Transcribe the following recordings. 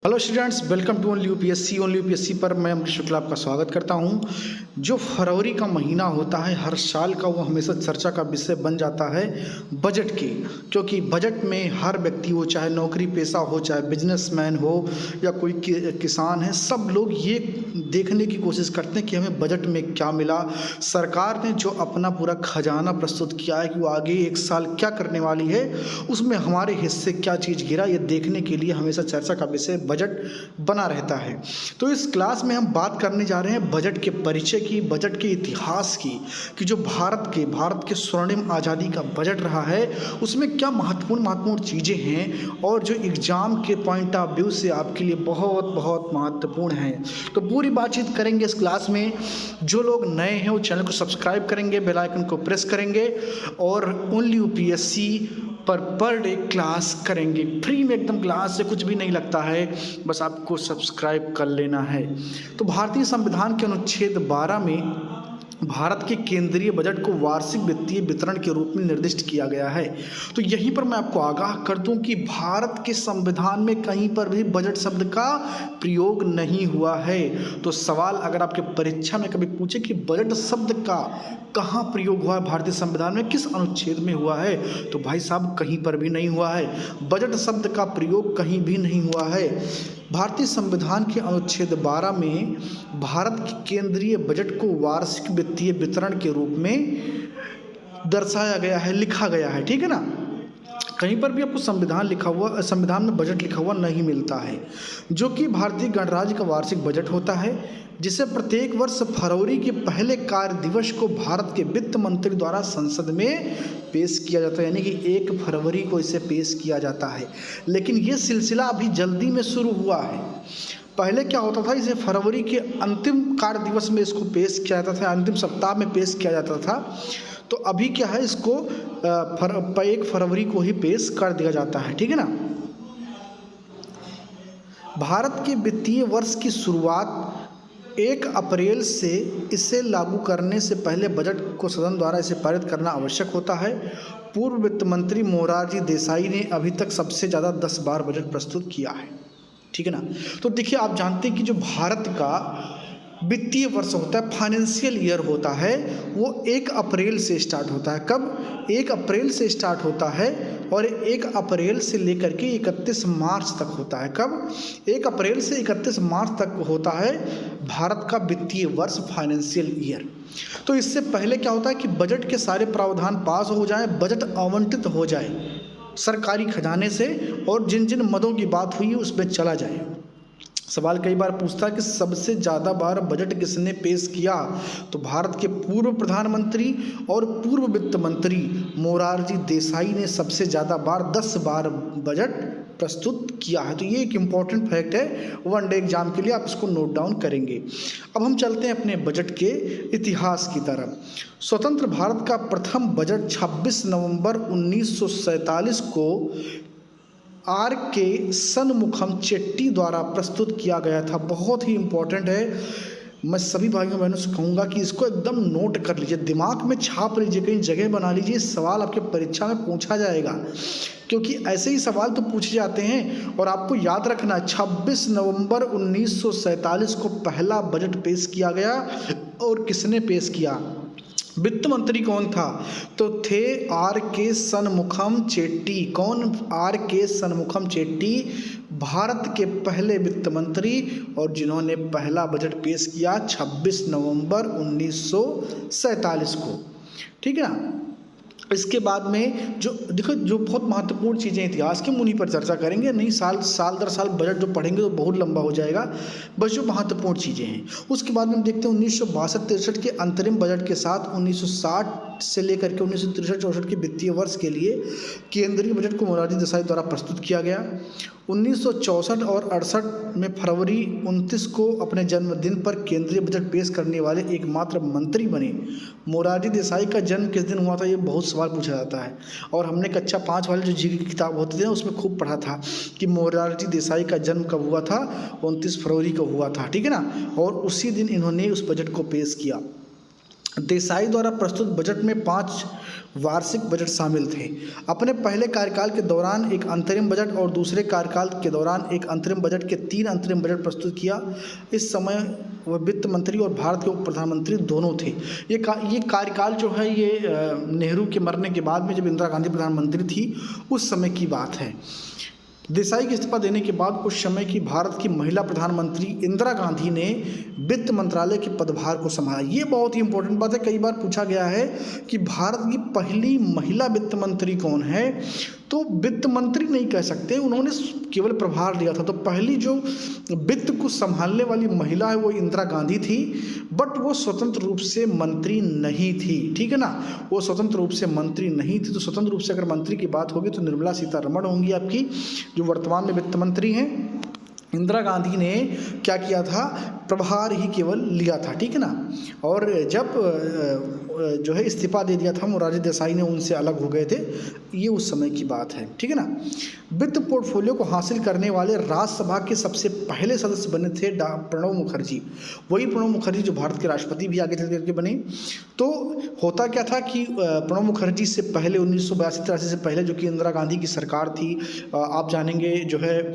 Hello students, welcome to only UPSC पर मैं अमरीश शुक्ला आपका स्वागत करता हूं। जो फरवरी का महीना होता है हर साल का, वो हमेशा चर्चा का विषय बन जाता है बजट की। क्योंकि बजट में हर व्यक्ति हो, चाहे नौकरी पेशा हो, चाहे बिजनेसमैन हो या कोई किसान है, सब लोग ये देखने की कोशिश करते हैं कि हमें बजट में क्या मिला। सरकार ने जो अपना पूरा खजाना प्रस्तुत किया है कि वो आगे एक साल क्या करने वाली है, उसमें हमारे हिस्से क्या चीज़ गिरा, ये देखने के लिए हमेशा चर्चा का विषय बजट बना रहता है। तो इस क्लास में हम बात करने जा रहे हैं बजट के परिचय की, बजट के इतिहास की, कि जो भारत के स्वर्णिम आज़ादी का बजट रहा है उसमें क्या महत्वपूर्ण चीज़ें हैं और जो एग्जाम के पॉइंट ऑफ व्यू से आपके लिए बहुत बहुत महत्वपूर्ण है। तो पूरी बातचीत करेंगे इस क्लास में। जो लोग नए हैं वो चैनल को सब्सक्राइब करेंगे, बेल आइकन को प्रेस करेंगे और only UPSC per day class करेंगे। फ्री में एकदम, क्लास से कुछ भी नहीं लगता है, बस आपको सब्सक्राइब कर लेना है। तो भारतीय संविधान के अनुच्छेद 12 में भारत के केंद्रीय बजट को वार्षिक वित्तीय वितरण के रूप में निर्दिष्ट किया गया है। तो यहीं पर मैं आपको आगाह कर दूं कि भारत के संविधान में कहीं पर भी बजट शब्द का प्रयोग नहीं हुआ है। तो सवाल अगर आपके परीक्षा में कभी पूछे कि बजट शब्द का कहाँ प्रयोग हुआ है भारतीय संविधान में, किस अनुच्छेद में हुआ है, तो भाई साहब कहीं पर भी नहीं हुआ है। बजट शब्द का प्रयोग कहीं भी नहीं हुआ है। भारतीय संविधान के अनुच्छेद 12 में भारत के केंद्रीय बजट को वार्षिक वित्तीय वितरण के रूप में दर्शाया गया है, लिखा गया है। ठीक है ना, कहीं पर भी आपको संविधान में बजट लिखा हुआ नहीं मिलता है। जो कि भारतीय गणराज्य का वार्षिक बजट होता है, जिसे प्रत्येक वर्ष फरवरी के पहले कार्य दिवस को भारत के वित्त मंत्री द्वारा संसद में पेश किया जाता है। यानी कि 1 फरवरी को इसे पेश किया जाता है। लेकिन ये सिलसिला अभी जल्दी में शुरू हुआ है। पहले क्या होता था, इसे फरवरी के अंतिम कार्य दिवस में इसको पेश किया जाता था, अंतिम सप्ताह में पेश किया जाता था। तो अभी क्या है, इसको 1 फरवरी को ही पेश कर दिया जाता है। ठीक है ना। भारत के वित्तीय वर्ष की शुरुआत 1 अप्रैल से इसे लागू करने से पहले बजट को सदन द्वारा इसे पारित करना आवश्यक होता है। पूर्व वित्त मंत्री मोरारजी देसाई ने अभी तक सबसे ज़्यादा 10 बार बजट प्रस्तुत किया है। ठीक है ना। तो देखिए, आप जानते हैं कि जो भारत का वित्तीय वर्ष होता है, फाइनेंशियल ईयर होता है, वो 1 अप्रैल से स्टार्ट होता है। कब? 1 अप्रैल से स्टार्ट होता है और 1 अप्रैल से लेकर के 31 मार्च तक होता है। कब? 1 अप्रैल से 31 मार्च तक होता है भारत का वित्तीय वर्ष, फाइनेंशियल ईयर। तो इससे पहले क्या होता है कि बजट के सारे प्रावधान पास हो जाए, बजट आवंटित हो जाए सरकारी खजाने से, और जिन जिन मदों की बात हुई है उसमें चला जाए। सवाल कई बार पूछता है कि सबसे ज़्यादा बार बजट किसने पेश किया, तो भारत के पूर्व प्रधानमंत्री और पूर्व वित्त मंत्री मोरारजी देसाई ने सबसे ज़्यादा बार 10 बार बजट प्रस्तुत किया है। तो ये एक इम्पॉर्टेंट फैक्ट है, वन डे एग्जाम के लिए आप इसको नोट डाउन करेंगे। अब हम चलते हैं अपने बजट के इतिहास की तरफ। स्वतंत्र भारत का प्रथम बजट 26 नवंबर 1947 को R.K. सनमुखम चेट्टी द्वारा प्रस्तुत किया गया था। बहुत ही इम्पोर्टेंट है। मैं सभी भाइयों बहनों से कहूँगा कि इसको एकदम नोट कर लीजिए, दिमाग में छाप लीजिए, कहीं जगह बना लीजिए। सवाल आपके परीक्षा में पूछा जाएगा, क्योंकि ऐसे ही सवाल तो पूछे जाते हैं। और आपको याद रखना, 26 नवंबर 1947 को पहला बजट पेश किया गया। और किसने पेश किया? वित्त मंत्री कौन था? तो थे R.K. सनमुखम चेट्टी। कौन? R.K. सनमुखम चेट्टी भारत के पहले वित्त मंत्री, और जिन्होंने पहला बजट पेश किया 26 नवंबर 1947 को। ठीक है ना। इसके बाद में जो देखो, जो बहुत महत्वपूर्ण चीज़ें इतिहास की, उन्हीं पर चर्चा करेंगे। नहीं साल दर साल बजट जो पढ़ेंगे तो बहुत लंबा हो जाएगा। बस जो महत्वपूर्ण चीज़ें हैं उसके बाद में हम देखते हैं 1962-63 के अंतरिम बजट के साथ 1960 से लेकर के 1963-64 के वित्तीय वर्ष के लिए केंद्रीय बजट को मोरारजी देसाई द्वारा प्रस्तुत किया गया। 1964 और 68 में फरवरी 29 को अपने जन्मदिन पर केंद्रीय बजट पेश करने वाले एकमात्र मंत्री बने। मोरारजी देसाई का जन्म किस दिन हुआ था, ये बहुत सवाल पूछा जाता है। और हमने कक्षा 5 वाले जो जीके की किताब होती थी ना, उसमें खूब पढ़ा था कि मोरारजी देसाई का जन्म कब हुआ था, 29 फरवरी को हुआ था। ठीक है ना। और उसी दिन इन्होंने उस बजट को पेश किया। देसाई द्वारा प्रस्तुत बजट में 5 वार्षिक बजट शामिल थे। अपने पहले कार्यकाल के दौरान एक अंतरिम बजट और दूसरे कार्यकाल के दौरान एक अंतरिम बजट के 3 अंतरिम बजट प्रस्तुत किया। इस समय वह वित्त मंत्री और भारत के उप प्रधानमंत्री दोनों थे। ये कार्यकाल जो है ये नेहरू के मरने के बाद में, जब इंदिरा गांधी प्रधानमंत्री थी, उस समय की बात है। देसाई के इस्तीफा देने के बाद उस समय की भारत की महिला प्रधानमंत्री इंदिरा गांधी ने वित्त मंत्रालय के पदभार को संभाला। ये बहुत ही इंपॉर्टेंट बात है, कई बार पूछा गया है कि भारत की पहली महिला वित्त मंत्री कौन है, तो वित्त मंत्री नहीं कह सकते, उन्होंने केवल प्रभार लिया था। तो पहली जो वित्त को संभालने वाली महिला है वो इंदिरा गांधी थी, बट वो स्वतंत्र रूप से मंत्री नहीं थी, ठीक है ना, वो स्वतंत्र रूप से मंत्री नहीं थी। तो स्वतंत्र रूप से अगर मंत्री की बात होगी तो निर्मला सीतारमण होंगी आपकी, जो वर्तमान में वित्त मंत्री हैं। इंदिरा गांधी ने क्या किया था, प्रभार ही केवल लिया था, ठीक है ना। और जब जो है इस्तीफा दे दिया था, मोरारजी देसाई ने उनसे अलग हो गए थे, ये उस समय की बात है, ठीक है ना। वित्त पोर्टफोलियो को हासिल करने वाले राज्यसभा के सबसे पहले सदस्य बने थे प्रणब मुखर्जी। वही प्रणब मुखर्जी जो भारत के राष्ट्रपति भी आगे चल करके बने। तो होता क्या था कि प्रणब मुखर्जी से पहले 1982-83 से पहले जो कि इंदिरा गांधी की सरकार थी, आप जानेंगे जो है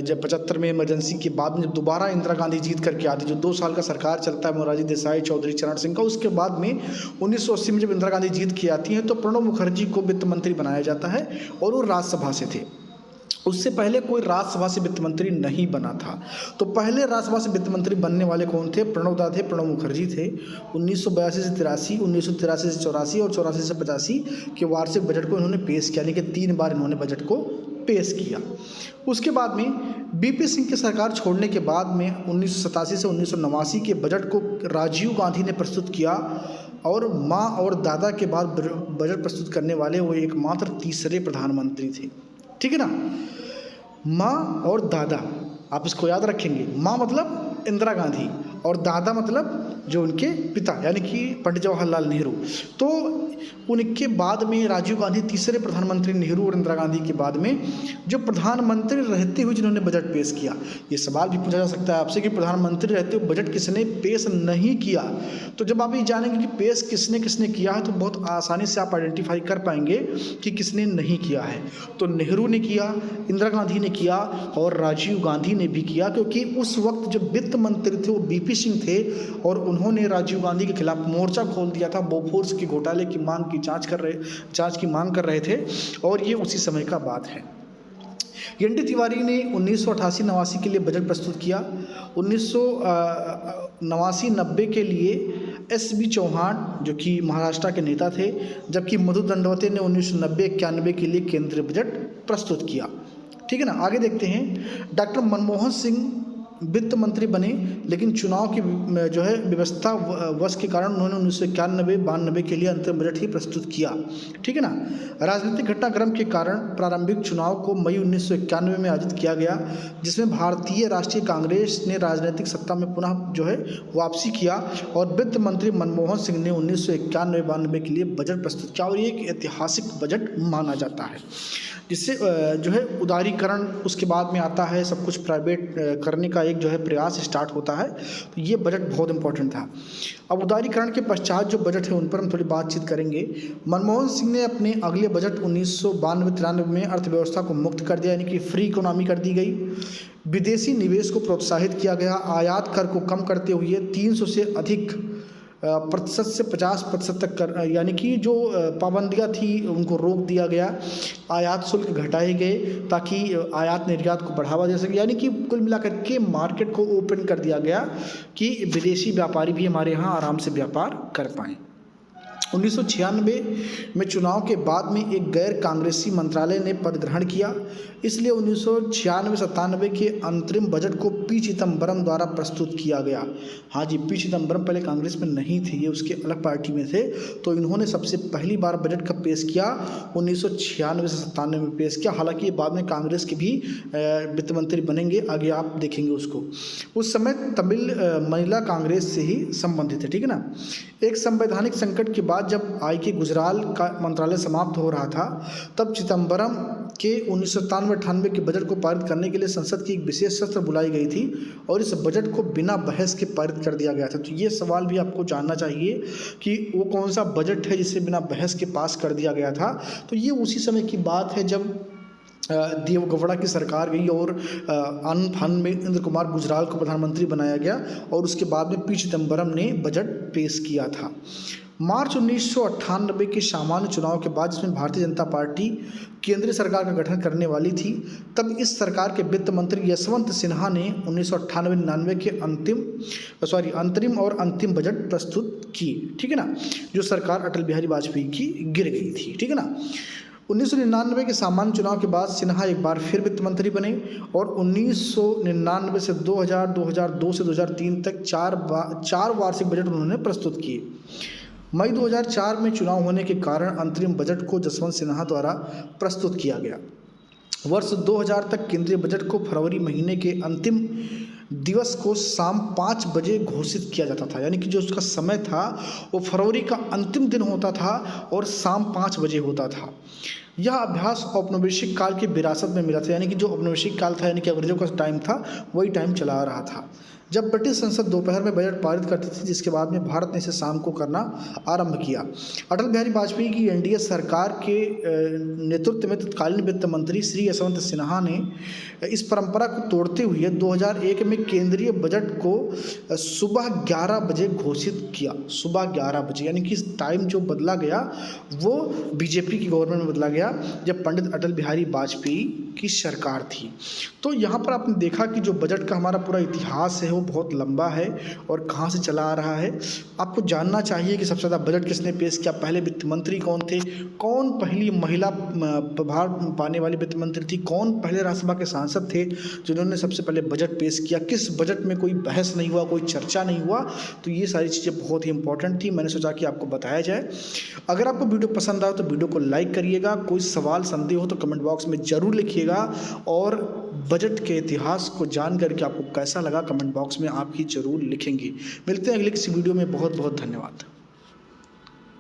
जब 75 में इमरजेंसी के बाद में जब दोबारा इंदिरा गांधी जीत करके आती, जो 2 साल का सरकार चलता है मोरारजी देसाई, चौधरी चरण सिंह का, उसके बाद में 1980 में जब इंदिरा गांधी जीत के आती हैं तो प्रणब मुखर्जी को वित्त मंत्री बनाया जाता है और वो राज्यसभा से थे। उससे पहले कोई राज्यसभा से वित्त मंत्री नहीं बना था। तो पहले राज्यसभा से वित्त मंत्री बनने वाले कौन थे, प्रणब थे, प्रणब मुखर्जी थे। 1982 से 83, 1983 से 84 और 84 से 85 के वार्षिक बजट को इन्होंने पेश किया, यानी कि 3 बार इन्होंने बजट को पेश किया। उसके बाद में बीपी सिंह की सरकार छोड़ने के बाद में 1987 से 1989 के बजट को राजीव गांधी ने प्रस्तुत किया और माँ और दादा के बाद बजट प्रस्तुत करने वाले वो एकमात्र तीसरे प्रधानमंत्री थे, ठीक है ना। माँ और दादा, आप इसको याद रखेंगे, माँ मतलब इंदिरा गांधी और दादा मतलब जो उनके पिता यानी कि पंडित जवाहरलाल नेहरू। तो उनके बाद में राजीव गांधी तीसरे प्रधानमंत्री, नेहरू और इंदिरा गांधी के बाद में जो प्रधानमंत्री रहते हुए जिन्होंने बजट पेश किया। ये सवाल भी पूछा जा सकता है आपसे कि प्रधानमंत्री रहते हुए बजट किसने पेश नहीं किया। तो जब आप ये जानेंगे कि पेश किसने किसने किया है तो बहुत आसानी से आप आइडेंटिफाई कर पाएंगे कि किसने नहीं किया है। तो नेहरू ने किया, इंदिरा गांधी ने किया और राजीव गांधी ने भी किया, क्योंकि उस वक्त जो वित्त मंत्री थे वो बीपी सिंह थे और उन्होंने राजीव गांधी के खिलाफ मोर्चा खोल दिया था। बोफोर्स के घोटाले की मांग की जांच की मांग कर रहे थे और ये उसी समय का बात है। एन.टी. तिवारी ने 1988-89 के लिए बजट प्रस्तुत किया। 1989-90 के लिए एस.बी. चौहान जो कि महाराष्ट्र के नेता थे, जबकि मधु दंडवते ने 1990-91 के लिए केंद्रीय बजट प्रस्तुत किया, ठीक है ना। आगे देखते हैं, डॉक्टर मनमोहन सिंह वित्त मंत्री बने, लेकिन चुनाव की जो है व्यवस्था वश के कारण उन्होंने 1991-92 के लिए अंतरिम बजट ही प्रस्तुत किया, ठीक है ना। राजनीतिक घटनाक्रम के कारण प्रारंभिक चुनाव को मई 1991 में आयोजित किया गया, जिसमें भारतीय राष्ट्रीय कांग्रेस ने राजनीतिक सत्ता में पुनः जो है वापसी किया और वित्त मंत्री मनमोहन सिंह ने 1991-92 के लिए बजट प्रस्तुत किया और ये एक ऐतिहासिक बजट माना जाता है, जिससे जो है उदारीकरण उसके बाद में आता है, सब कुछ प्राइवेट करने का एक जो है प्रयास स्टार्ट होता है। तो ये बजट बहुत इंपॉर्टेंट था। अब उदारीकरण के पश्चात जो बजट है उन पर हम थोड़ी बातचीत करेंगे। मनमोहन सिंह ने अपने अगले बजट 1992-93 में अर्थव्यवस्था को मुक्त कर दिया, यानी कि फ्री इकोनॉमी कर दी गई। विदेशी निवेश को प्रोत्साहित किया गया। आयात कर को कम करते हुए 300 से अधिक प्रतिशत से 50% तक कर, यानी कि जो पाबंदियाँ थी उनको रोक दिया गया। आयात शुल्क घटाए गए ताकि आयात निर्यात को बढ़ावा दे सके, यानी कि कुल मिलाकर के मार्केट को ओपन कर दिया गया कि विदेशी व्यापारी भी हमारे यहाँ आराम से व्यापार कर पाएँ। 1996 में चुनाव के बाद में एक गैर कांग्रेसी मंत्रालय ने पद ग्रहण किया, इसलिए 1996-97 के अंतरिम बजट को पी चिदम्बरम द्वारा प्रस्तुत किया गया। हाँ जी, पी चिदम्बरम पहले कांग्रेस में नहीं थे, ये उसके अलग पार्टी में थे, तो इन्होंने सबसे पहली बार बजट कब पेश किया, 1996 में पेश किया। हालांकि ये बाद में कांग्रेस के भी वित्त मंत्री बनेंगे, आगे आप देखेंगे उसको। उस समय तमिल महिला कांग्रेस से ही संबंधित है, ठीक है ना। एक संवैधानिक संकट के बाद जब आई.के. गुजराल का मंत्रालय समाप्त हो रहा था, तब चिदम्बरम के 1997-98 के बजट को पारित करने के लिए संसद की एक विशेष सत्र बुलाई गई थी और इस बजट को बिना बहस के पारित कर दिया गया था। तो ये सवाल भी आपको जानना चाहिए कि वो कौन सा बजट है जिसे बिना बहस के पास कर दिया गया था। तो ये उसी समय की बात है जब देवगौड़ा की सरकार गई और आनंद फानन में इंद्र कुमार गुजराल को प्रधानमंत्री बनाया गया और उसके बाद में पी चिदम्बरम ने बजट पेश किया था। मार्च 1998 के सामान्य चुनाव के बाद, जिसमें भारतीय जनता पार्टी केंद्रीय सरकार का गठन करने वाली थी, तब इस सरकार के वित्त मंत्री यशवंत सिन्हा ने 1998-99 के अंतरिम और अंतिम बजट प्रस्तुत किए। ठीक है ना, जो सरकार अटल बिहारी वाजपेयी की गिर गई थी। ठीक है ना, 1999 के सामान्य चुनाव के बाद सिन्हा एक बार फिर वित्त मंत्री बने और 1999 से 2000, 2002 से 2003 तक चार वार्षिक बजट उन्होंने प्रस्तुत किए। मई 2004 में चुनाव होने के कारण अंतरिम बजट को जसवंत सिन्हा द्वारा प्रस्तुत किया गया। वर्ष 2000 तक केंद्रीय बजट को फरवरी महीने के अंतिम दिवस को शाम 5 बजे घोषित किया जाता था, यानी कि जो उसका समय था वो फरवरी का अंतिम दिन होता था और शाम 5 बजे होता था। यह अभ्यास औपनिवेशिक काल की विरासत में मिला था, यानी कि जो औपनिवेशिक काल था, यानी कि अंग्रेजों का टाइम था, वही टाइम चला आ रहा था जब ब्रिटिश संसद दोपहर में बजट पारित करती थी, जिसके बाद में भारत ने इसे शाम को करना आरंभ किया। अटल बिहारी वाजपेयी की एनडीए सरकार के नेतृत्व में तत्कालीन वित्त मंत्री श्री यशवंत सिन्हा ने इस परंपरा को तोड़ते हुए 2001 में केंद्रीय बजट को सुबह 11 बजे घोषित किया। सुबह 11 बजे, यानी कि टाइम जो बदला गया वो बीजेपी की गवर्नमेंट में बदला गया जब पंडित अटल बिहारी वाजपेयी की सरकार थी। तो यहाँ पर आपने देखा कि जो बजट का हमारा पूरा इतिहास है वो बहुत लंबा है और कहाँ से चला आ रहा है। आपको जानना चाहिए कि सबसे ज़्यादा बजट किसने पेश किया, पहले वित्त मंत्री कौन थे, कौन पहली महिला प्रभार पाने वाली वित्त मंत्री थी, कौन पहले राज्यसभा के सांसद थे जिन्होंने सबसे पहले बजट पेश किया, किस बजट में कोई बहस नहीं हुआ, कोई चर्चा नहीं हुआ। तो ये सारी चीज़ें बहुत ही इंपॉर्टेंट थी, मैंने सोचा कि आपको बताया जाए। अगर आपको वीडियो पसंद आए तो वीडियो को लाइक करिएगा, कोई सवाल संदेह हो तो कमेंट बॉक्स में ज़रूर लिखिएगा और बजट के इतिहास को जान करके आपको कैसा लगा कमेंट बॉक्स में आप ही जरूर लिखेंगे। मिलते हैं अगले किसी वीडियो में। बहुत बहुत धन्यवाद।